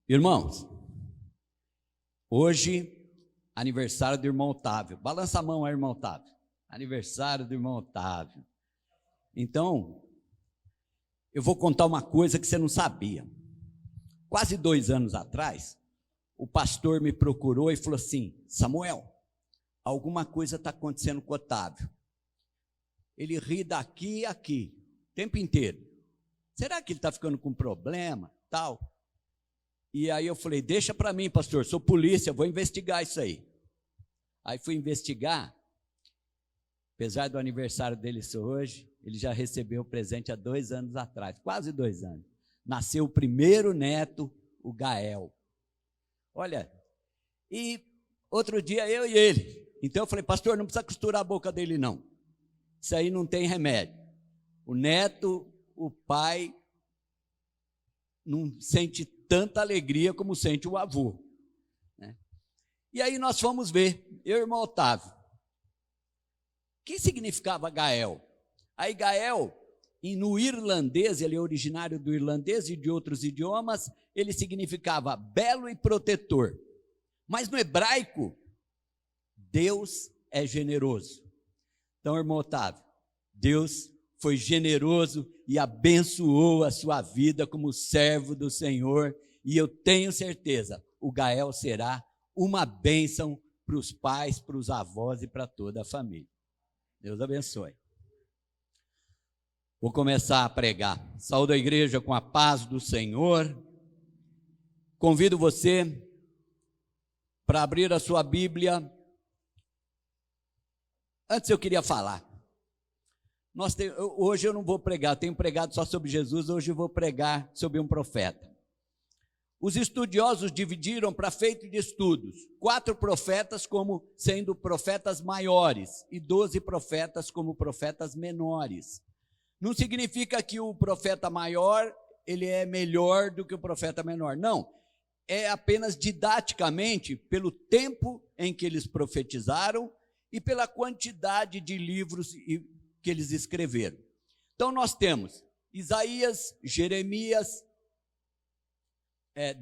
Irmãos, hoje, aniversário do irmão Otávio. Balança a mão aí, irmão Otávio. Aniversário do irmão Otávio. Então, eu vou contar uma coisa que você não sabia. Quase 2 anos atrás, o pastor me procurou e falou assim: Samuel, alguma coisa está acontecendo com o Otávio. Ele ri daqui e aqui, o tempo inteiro. Será que ele está ficando com problema, tal? E aí eu falei: deixa para mim, pastor, sou polícia, vou investigar isso aí. Aí fui investigar. Apesar do aniversário dele ser hoje, ele já recebeu o presente há 2 anos atrás, quase 2 anos. Nasceu o primeiro neto, o Gael. Olha, e outro dia eu e ele. Então eu falei: pastor, não precisa costurar a boca dele não. Isso aí não tem remédio. O neto, o pai, não sente tanta alegria como sente o avô, né? E aí nós fomos ver, eu e o irmão Otávio. O que significava Gael? Aí Gael, no irlandês, ele é originário do irlandês e de outros idiomas, ele significava belo e protetor. Mas no hebraico, Deus é generoso. Então, irmão Otávio, Deus foi generoso e abençoou a sua vida como servo do Senhor, e eu tenho certeza, o Gael será uma bênção para os pais, para os avós e para toda a família. Deus abençoe. Vou começar a pregar. Saúdo a igreja com a paz do Senhor. Convido você para abrir a sua Bíblia. Antes eu queria falar. Hoje eu não vou pregar, tenho pregado só sobre Jesus, hoje eu vou pregar sobre um profeta. Os estudiosos dividiram para efeito de estudos 4 profetas como sendo profetas maiores e 12 profetas como profetas menores. Não significa que o profeta maior ele é melhor do que o profeta menor, não. É apenas didaticamente pelo tempo em que eles profetizaram e pela quantidade de livros que eles escreveram. Então nós temos Isaías, Jeremias,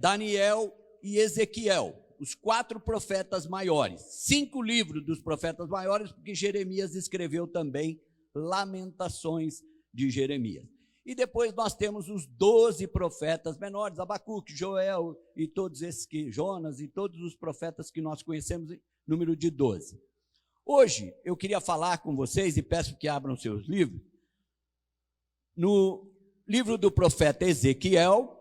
Daniel e Ezequiel, os 4 profetas maiores. 5 livros dos profetas maiores, porque Jeremias escreveu também Lamentações de Jeremias. E depois nós temos os 12 profetas menores, Abacuque, Joel e todos esses Jonas e todos os profetas que nós conhecemos, número de 12. Hoje eu queria falar com vocês, e peço que abram seus livros, no livro do profeta Ezequiel,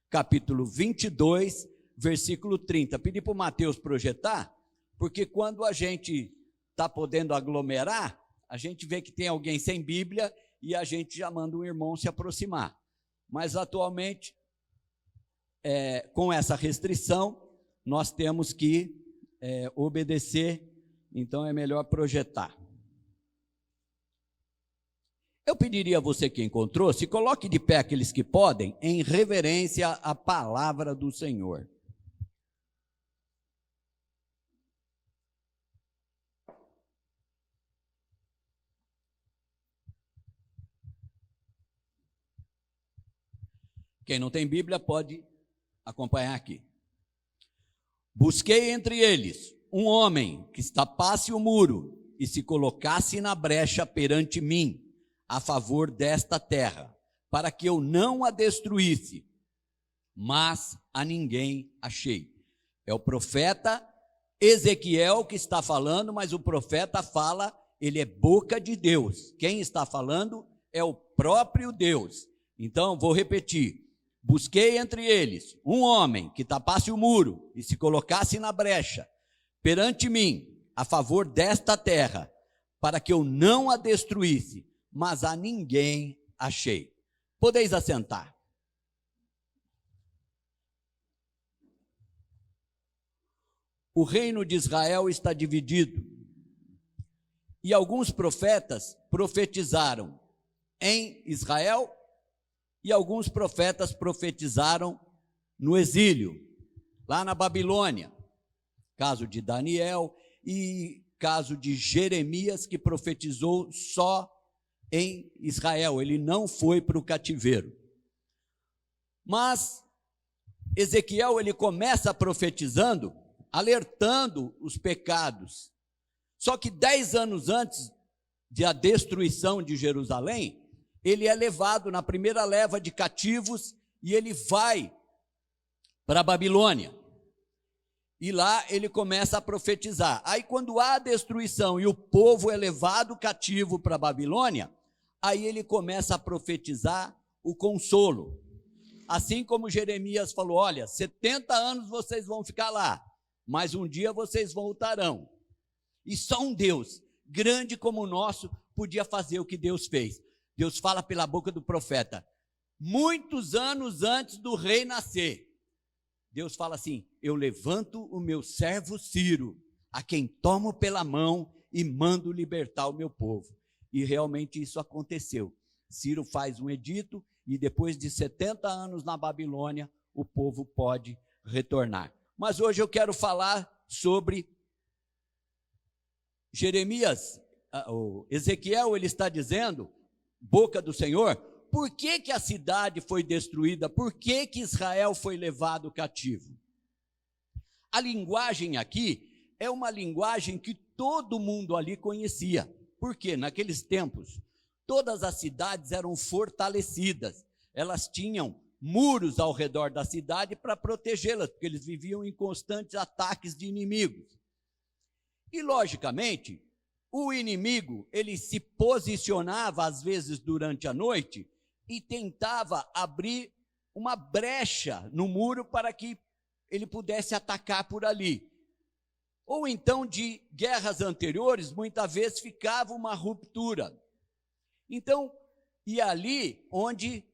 capítulo 22, versículo 30. Pedi para o Mateus projetar, porque quando a gente está podendo aglomerar, a gente vê que tem alguém sem Bíblia e a gente já manda um irmão se aproximar. Mas atualmente, com essa restrição, nós temos que obedecer, então é melhor projetar. Eu pediria a você que encontrou, se coloque de pé aqueles que podem, em reverência à palavra do Senhor. Quem não tem Bíblia pode acompanhar aqui. Busquei entre eles um homem que tapasse o muro e se colocasse na brecha perante mim, a favor desta terra, para que eu não a destruísse, mas a ninguém achei. É o profeta Ezequiel que está falando, mas o profeta fala, ele é boca de Deus. Quem está falando é o próprio Deus. Então, vou repetir. Busquei entre eles um homem que tapasse o muro e se colocasse na brecha perante mim, a favor desta terra, para que eu não a destruísse, mas a ninguém achei. Podeis assentar. O reino de Israel está dividido, e alguns profetas profetizaram em Israel, e alguns profetas profetizaram no exílio, lá na Babilônia. Caso de Daniel e caso de Jeremias, que profetizou só em Israel, ele não foi para o cativeiro. Mas Ezequiel, ele começa profetizando, alertando os pecados. Só que 10 anos antes da destruição de Jerusalém, ele é levado na primeira leva de cativos e ele vai para a Babilônia. E lá ele começa a profetizar. Aí quando há a destruição e o povo é levado cativo para a Babilônia, aí ele começa a profetizar o consolo. Assim como Jeremias falou, olha, 70 anos vocês vão ficar lá, mas um dia vocês voltarão. E só um Deus, grande como o nosso, podia fazer o que Deus fez. Deus fala pela boca do profeta, muitos anos antes do rei nascer. Deus fala assim, eu levanto o meu servo Ciro, a quem tomo pela mão e mando libertar o meu povo. E realmente isso aconteceu. Ciro faz um edito e depois de 70 anos na Babilônia, o povo pode retornar. Mas hoje eu quero falar sobre Jeremias, Ezequiel, ele está dizendo, boca do Senhor, por que que a cidade foi destruída? Por que que Israel foi levado cativo? A linguagem aqui é uma linguagem que todo mundo ali conhecia. Por quê? Naqueles tempos, todas as cidades eram fortalecidas. Elas tinham muros ao redor da cidade para protegê-las, porque eles viviam em constantes ataques de inimigos. E, logicamente, o inimigo, ele se posicionava, às vezes, durante a noite, e tentava abrir uma brecha no muro para que ele pudesse atacar por ali. Ou então, de guerras anteriores, muitas vezes ficava uma ruptura. Então, e ali onde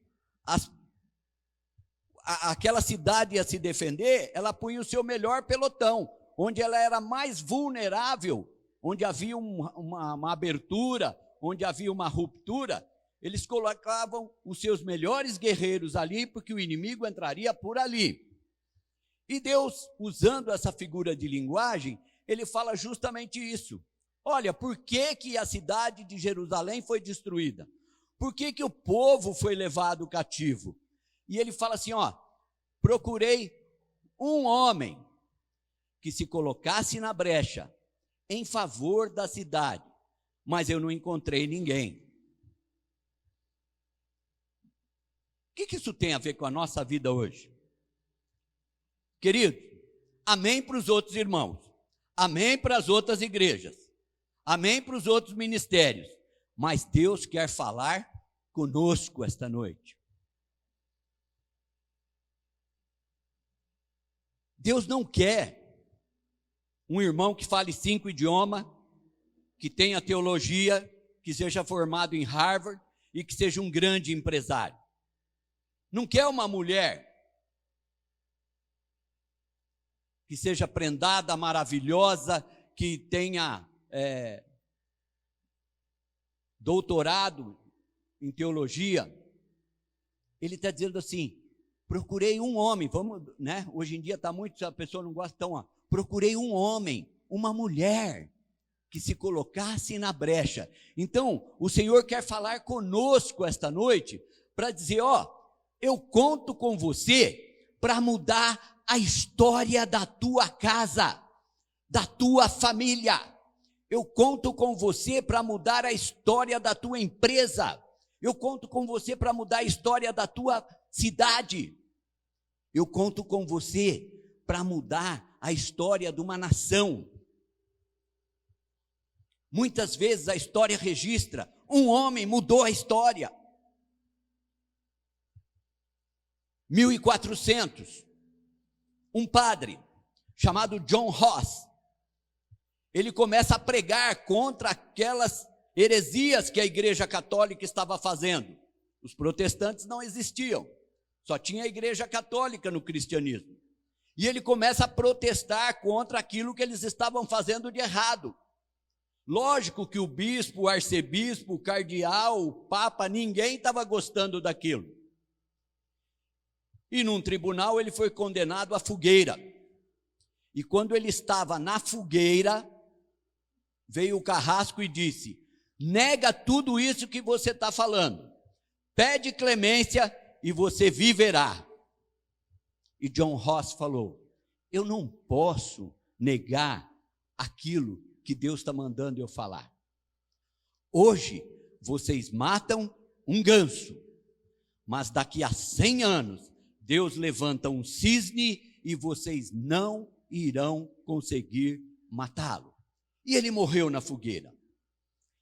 aquela cidade ia se defender, ela punha o seu melhor pelotão, onde ela era mais vulnerável, onde havia uma abertura, onde havia uma ruptura, eles colocavam os seus melhores guerreiros ali, porque o inimigo entraria por ali. E Deus, usando essa figura de linguagem, ele fala justamente isso. Olha, por que que a cidade de Jerusalém foi destruída? Por que que o povo foi levado cativo? E ele fala assim, ó, procurei um homem que se colocasse na brecha em favor da cidade, mas eu não encontrei ninguém. O que que isso tem a ver com a nossa vida hoje? Querido, amém para os outros irmãos, amém para as outras igrejas, amém para os outros ministérios, mas Deus quer falar conosco esta noite. Deus não quer um irmão que fale 5 idiomas, que tenha teologia, que seja formado em Harvard e que seja um grande empresário. Não quer uma mulher que seja prendada, maravilhosa, que tenha doutorado em teologia. Ele está dizendo assim, procurei um homem, vamos, né? Hoje em dia está muito, se a pessoa não gosta, então, ó, procurei um homem, uma mulher, que se colocasse na brecha. Então, o Senhor quer falar conosco esta noite, para dizer, ó, eu conto com você para mudar a história da tua casa, da tua família. Eu conto com você para mudar a história da tua empresa. Eu conto com você para mudar a história da tua cidade. Eu conto com você para mudar a história de uma nação. Muitas vezes a história registra, um homem mudou a história. 1400, um padre chamado John Ross, ele começa a pregar contra aquelas heresias que a Igreja Católica estava fazendo. Os protestantes não existiam, só tinha a Igreja Católica no cristianismo. E ele começa a protestar contra aquilo que eles estavam fazendo de errado. Lógico que o bispo, o arcebispo, o cardeal, o papa, ninguém estava gostando daquilo. E num tribunal ele foi condenado à fogueira. E quando ele estava na fogueira, veio o carrasco e disse, nega tudo isso que você está falando, pede clemência e você viverá. E John Ross falou: eu não posso negar aquilo que Deus está mandando eu falar. Hoje, vocês matam um ganso, mas daqui a 100 anos, Deus levanta um cisne e vocês não irão conseguir matá-lo. E ele morreu na fogueira.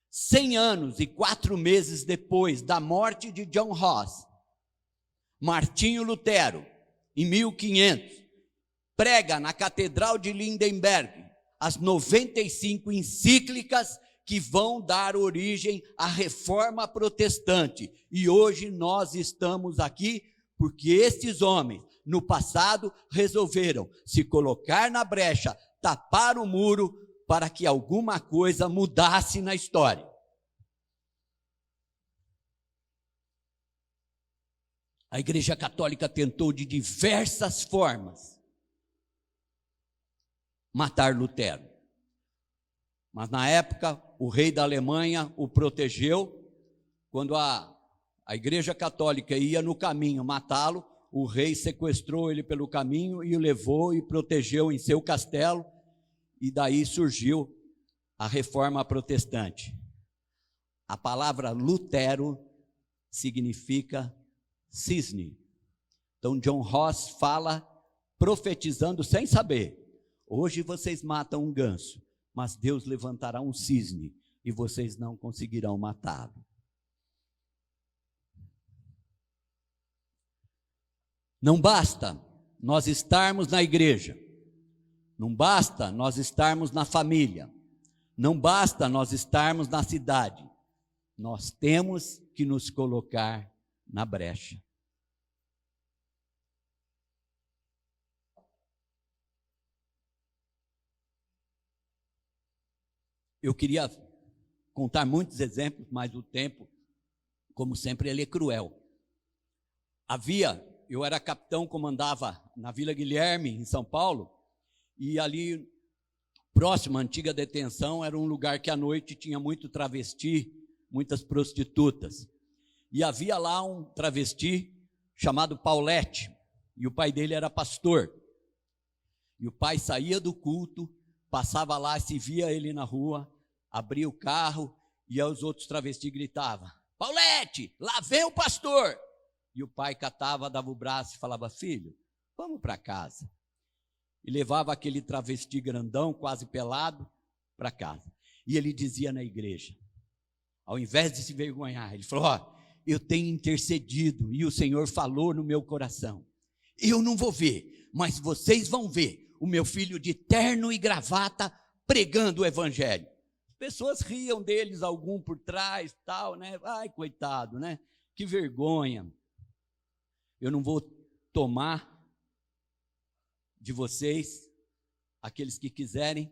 100 anos e 4 meses depois da morte de John Ross, Martinho Lutero, em 1500, prega na Catedral de Lindenberg as 95 encíclicas que vão dar origem à Reforma Protestante. E hoje nós estamos aqui porque estes homens, no passado, resolveram se colocar na brecha, tapar o muro, para que alguma coisa mudasse na história. A Igreja Católica tentou de diversas formas matar Lutero. Mas na época, o rei da Alemanha o protegeu. Quando a Igreja Católica ia no caminho matá-lo, o rei sequestrou ele pelo caminho e o levou e protegeu em seu castelo. E daí surgiu a Reforma Protestante. A palavra Lutero significa cisne. Então John Ross fala, profetizando sem saber: hoje vocês matam um ganso, mas Deus levantará um cisne e vocês não conseguirão matá-lo. Não basta nós estarmos na igreja, não basta nós estarmos na família, não basta nós estarmos na cidade, nós temos que nos colocar na brecha. Eu queria contar muitos exemplos, mas o tempo, como sempre, ele é cruel. Eu era capitão, comandava na Vila Guilherme, em São Paulo, e ali, próximo à antiga detenção, era um lugar que à noite tinha muito travesti, muitas prostitutas. E havia lá um travesti chamado Paulette, e o pai dele era pastor. E o pai saía do culto, passava lá, se via ele na rua, abria o carro, e aí os outros travestis gritavam: Paulette, lá vem o pastor! E o pai catava, dava o braço e falava: filho, vamos para casa. E levava aquele travesti grandão, quase pelado, para casa. E ele dizia na igreja, ao invés de se vergonhar, ele falou: ó, eu tenho intercedido e o Senhor falou no meu coração. Eu não vou ver, mas vocês vão ver o meu filho de terno e gravata pregando o evangelho. Pessoas riam deles, algum por trás, tal, né? Ai, coitado, né? Que vergonha. Eu não vou tomar de vocês, aqueles que quiserem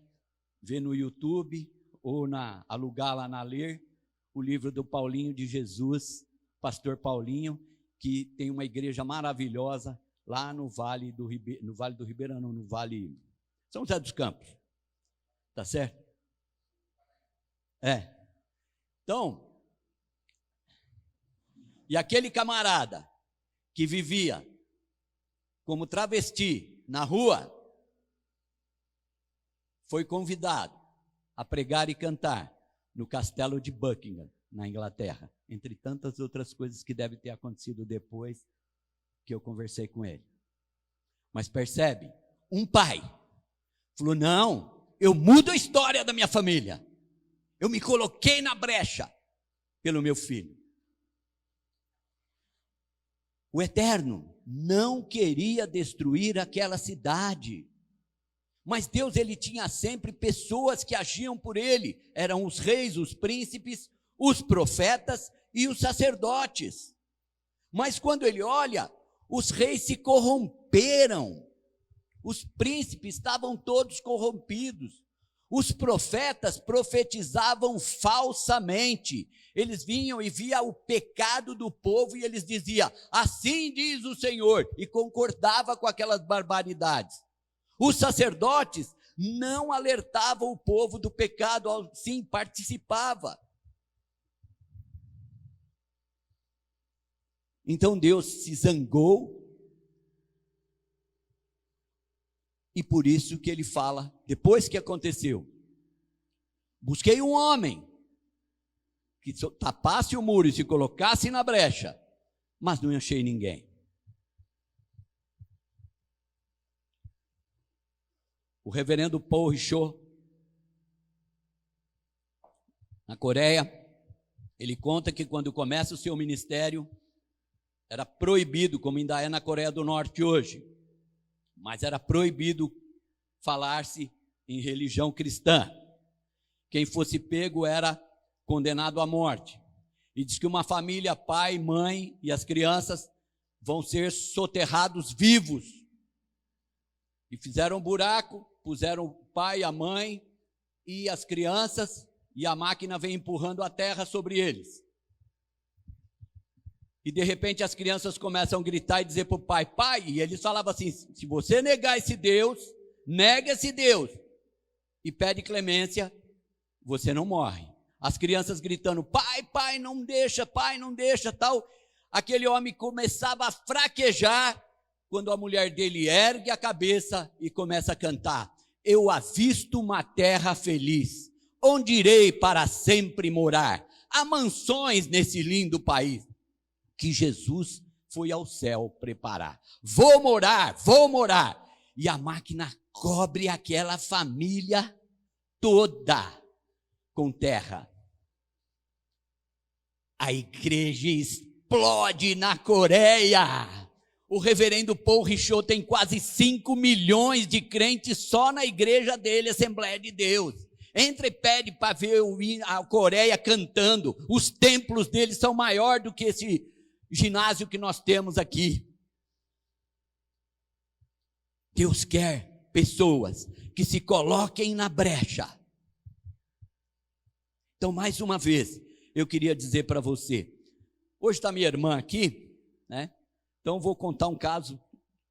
ver no YouTube ou alugar lá na Ler, o livro do Paulinho de Jesus, pastor Paulinho, que tem uma igreja maravilhosa lá no Vale do Ribeirão, no Vale São José dos Campos. Tá certo? Então, e aquele camarada que vivia como travesti na rua, foi convidado a pregar e cantar no castelo de Buckingham, na Inglaterra, entre tantas outras coisas que devem ter acontecido depois que eu conversei com ele. Mas percebe, um pai falou: não, eu mudo a história da minha família, eu me coloquei na brecha pelo meu filho. O Eterno não queria destruir aquela cidade, mas Deus, ele tinha sempre pessoas que agiam por ele, eram os reis, os príncipes, os profetas e os sacerdotes. Mas quando ele olha, os reis se corromperam, os príncipes estavam todos corrompidos, os profetas profetizavam falsamente, eles vinham e via o pecado do povo e eles diziam: assim diz o Senhor, e concordava com aquelas barbaridades. Os sacerdotes não alertavam o povo do pecado, sim, participava. Então Deus se zangou E por isso que ele fala, depois que aconteceu, busquei um homem que tapasse o muro e se colocasse na brecha, mas não achei ninguém. O reverendo Paul Richoh, na Coreia, ele conta que quando começa o seu ministério, era proibido, como ainda é na Coreia do Norte hoje, mas era proibido falar-se em religião cristã. Quem fosse pego era condenado à morte. E diz que uma família, pai, mãe e as crianças vão ser soterrados vivos. E fizeram um buraco, puseram o pai, a mãe e as crianças, e a máquina vem empurrando a terra sobre eles. E de repente as crianças começam a gritar e dizer para o pai, pai, e eles falavam assim, se você negar esse Deus, nega esse Deus, e pede clemência, você não morre. As crianças gritando, pai, não deixa, tal. Aquele homem começava a fraquejar, quando a mulher dele ergue a cabeça e começa a cantar, eu avisto uma terra feliz, onde irei para sempre morar, há mansões nesse lindo país, que Jesus foi ao céu preparar. Vou morar, e a máquina cobre aquela família toda com terra. A igreja explode na Coreia. O reverendo Paul Richoh tem quase 5 milhões de crentes só na igreja dele, Assembleia de Deus. Entra e pede para ver a Coreia cantando. Os templos deles são maiores do que esse ginásio que nós temos aqui. Deus quer pessoas que se coloquem na brecha. Então, mais uma vez, eu queria dizer para você, hoje está minha irmã aqui, né? Então vou contar um caso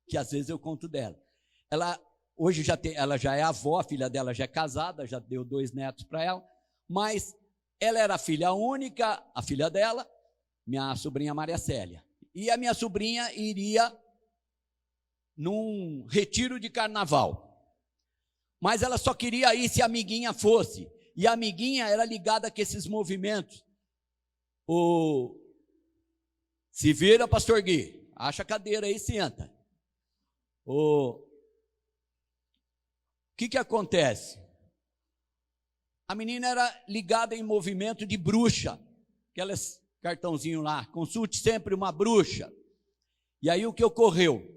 que às vezes eu conto dela. Ela hoje ela já é avó, a filha dela já é casada, já deu 2 netos para ela, mas ela era filha única, a filha dela, minha sobrinha Maria Célia. E a minha sobrinha iria num retiro de carnaval. Mas ela só queria ir se a amiguinha fosse. E a amiguinha era ligada com esses movimentos. Se vira, pastor Gui. Acha a cadeira aí e senta. O que acontece? A menina era ligada em movimento de bruxa. Aquelas cartãozinho lá. Consulte sempre uma bruxa. E aí o que ocorreu?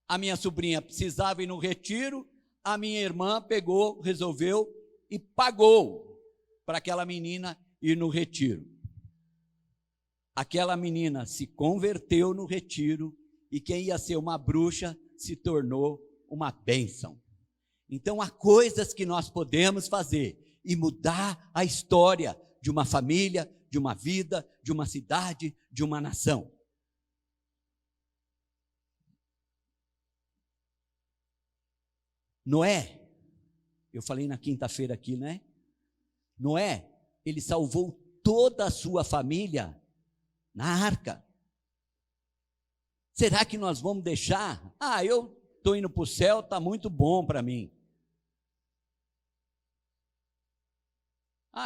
A minha sobrinha precisava ir no retiro. A minha irmã pegou, resolveu e pagou para aquela menina ir no retiro. Aquela menina se converteu no retiro e quem ia ser uma bruxa se tornou uma bênção. Então há coisas que nós podemos fazer e mudar a história de uma família, de uma vida, de uma cidade, de uma nação. Noé, eu falei na quinta-feira aqui, né? Noé, ele salvou toda a sua família na arca. Será que nós vamos deixar? Eu estou indo para o céu, está muito bom para mim.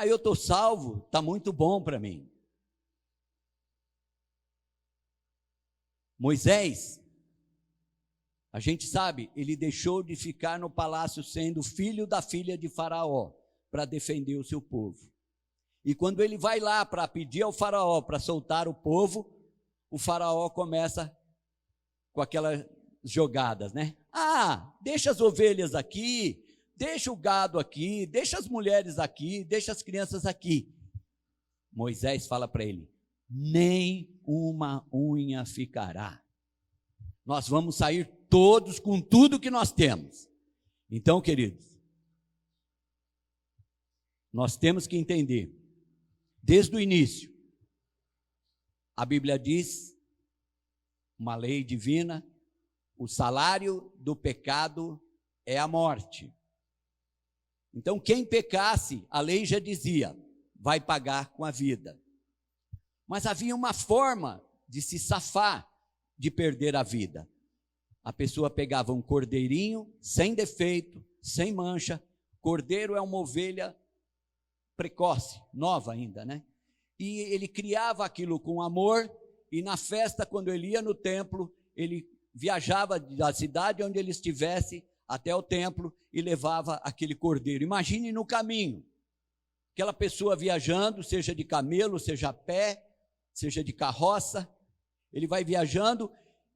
Eu estou salvo, está muito bom para mim. Moisés, a gente sabe, ele deixou de ficar no palácio sendo filho da filha de Faraó para defender o seu povo. E quando ele vai lá para pedir ao Faraó para soltar o povo, o Faraó começa com aquelas jogadas, né? Deixa as ovelhas aqui, deixa o gado aqui, deixa as mulheres aqui, deixa as crianças aqui. Moisés fala para ele, nem uma unha ficará. Nós vamos sair todos com tudo que nós temos. Então, queridos, nós temos que entender, desde o início, a Bíblia diz, uma lei divina, o salário do pecado é a morte. Então, quem pecasse, a lei já dizia, vai pagar com a vida. Mas havia uma forma de se safar de perder a vida. A pessoa pegava um cordeirinho, sem defeito, sem mancha. Cordeiro é uma ovelha precoce, nova ainda, né? E ele criava aquilo com amor, e na festa, quando ele ia no templo, ele viajava da cidade onde ele estivesse até o templo e levava aquele cordeiro. Imagine no caminho, aquela pessoa viajando, seja de camelo, seja a pé, seja de carroça, ele vai viajando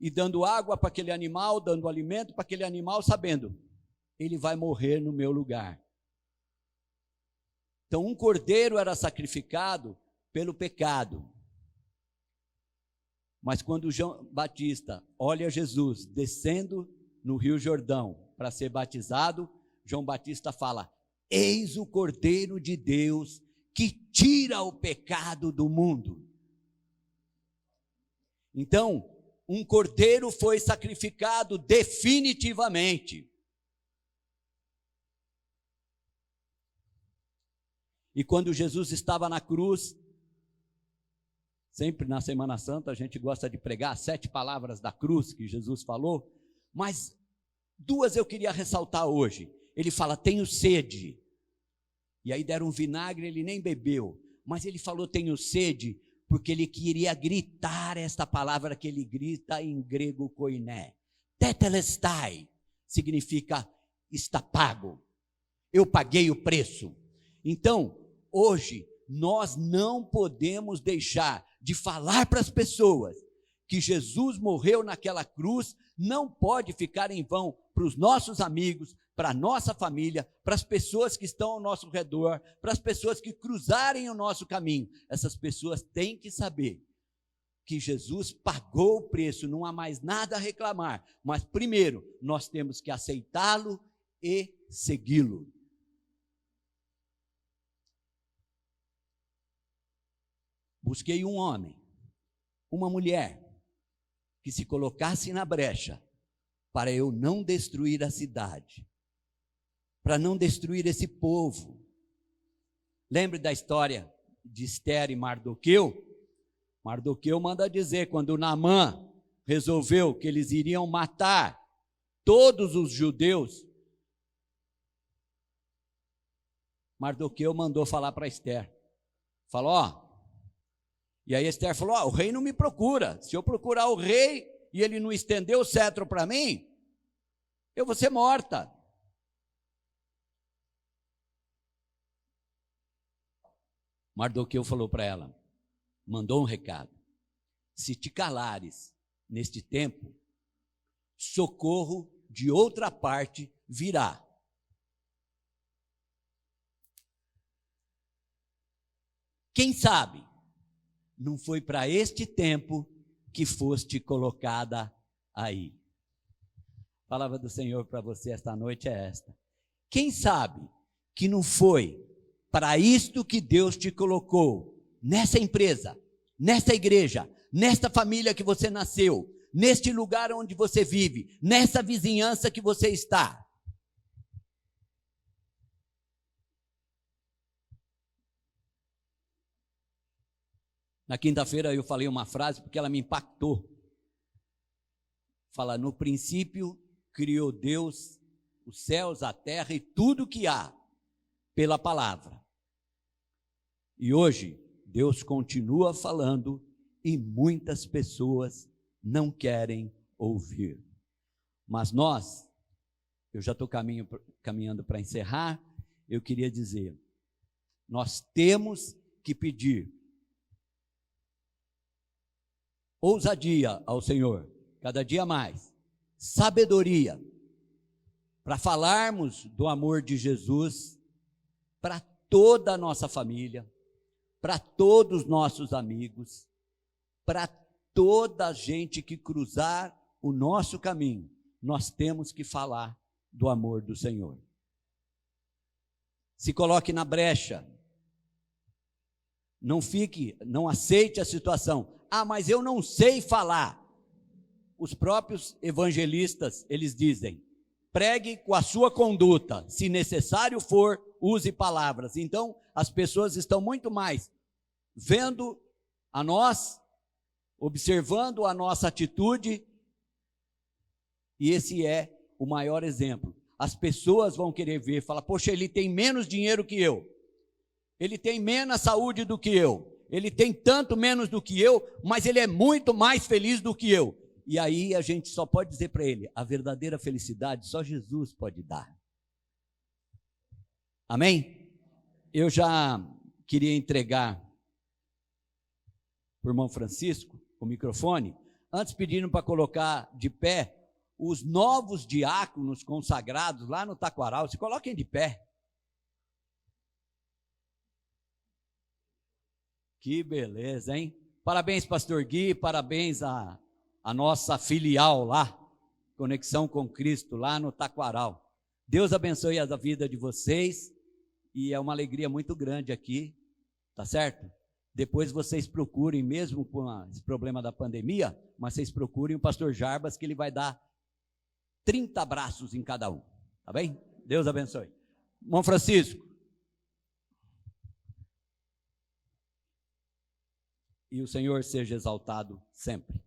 e dando água para aquele animal, dando alimento para aquele animal, sabendo, ele vai morrer no meu lugar. Então, um cordeiro era sacrificado pelo pecado. Mas quando João Batista olha Jesus descendo no Rio Jordão para ser batizado, João Batista fala: eis o Cordeiro de Deus que tira o pecado do mundo. Então, um cordeiro foi sacrificado definitivamente. E quando Jesus estava na cruz, sempre na Semana Santa a gente gosta de pregar as 7 palavras da cruz que Jesus falou, mas 2 eu queria ressaltar hoje. Ele fala: tenho sede. E aí deram um vinagre, ele nem bebeu, mas ele falou tenho sede, porque ele queria gritar esta palavra que ele grita em grego koiné. Tetelestai significa está pago, eu paguei o preço. Então, hoje, nós não podemos deixar de falar para as pessoas que Jesus morreu naquela cruz, não pode ficar em vão para os nossos amigos, para a nossa família, para as pessoas que estão ao nosso redor, para as pessoas que cruzarem o nosso caminho. Essas pessoas têm que saber que Jesus pagou o preço, não há mais nada a reclamar, mas primeiro, nós temos que aceitá-lo e segui-lo. Busquei um homem, uma mulher, que se colocasse na brecha para eu não destruir a cidade, para não destruir esse povo. Lembre da história de Esther e Mardoqueu? Mardoqueu manda dizer, quando Naamã resolveu que eles iriam matar todos os judeus, Mardoqueu mandou falar para Esther, falou, e aí Esther falou, o rei não me procura, se eu procurar o rei e ele não estender o cetro para mim, eu vou ser morta. Mardoqueu falou para ela, mandou um recado, se te calares neste tempo, socorro de outra parte virá. Quem sabe, não foi para este tempo que foste colocada aí. A palavra do Senhor para você esta noite é esta. Quem sabe que não foi para isto que Deus te colocou, nessa empresa, nessa igreja, nesta família que você nasceu, neste lugar onde você vive, nessa vizinhança que você está. Na quinta-feira eu falei uma frase porque ela me impactou. Fala, no princípio criou Deus os céus, a terra e tudo que há pela palavra. E hoje Deus continua falando e muitas pessoas não querem ouvir. Mas nós, eu já estou caminhando para encerrar, eu queria dizer, nós temos que pedir ousadia ao Senhor, cada dia mais, sabedoria, para falarmos do amor de Jesus para toda a nossa família, para todos os nossos amigos, para toda a gente que cruzar o nosso caminho, nós temos que falar do amor do Senhor. Se coloque na brecha, não aceite a situação. Mas eu não sei falar. Os próprios evangelistas, eles dizem, pregue com a sua conduta, se necessário for, use palavras. Então, as pessoas estão muito mais vendo a nós, observando a nossa atitude E esse é o maior exemplo. As pessoas vão querer ver, falar, poxa, ele tem menos dinheiro que eu, ele tem menos saúde do que eu, ele tem tanto menos do que eu, mas ele é muito mais feliz do que eu. E aí a gente só pode dizer para ele, a verdadeira felicidade só Jesus pode dar. Amém? Eu já queria entregar para o irmão Francisco o microfone, antes pedindo para colocar de pé os novos diáconos consagrados lá no Taquaral. Se coloquem de pé. Que beleza, hein? Parabéns, pastor Gui, parabéns a nossa filial lá, Conexão com Cristo, lá no Taquaral. Deus abençoe a vida de vocês, e é uma alegria muito grande aqui, tá certo? Depois vocês procurem, mesmo com esse problema da pandemia, mas vocês procurem o pastor Jarbas, que ele vai dar 30 abraços em cada um, tá bem? Deus abençoe. Irmão Francisco. E o Senhor seja exaltado sempre.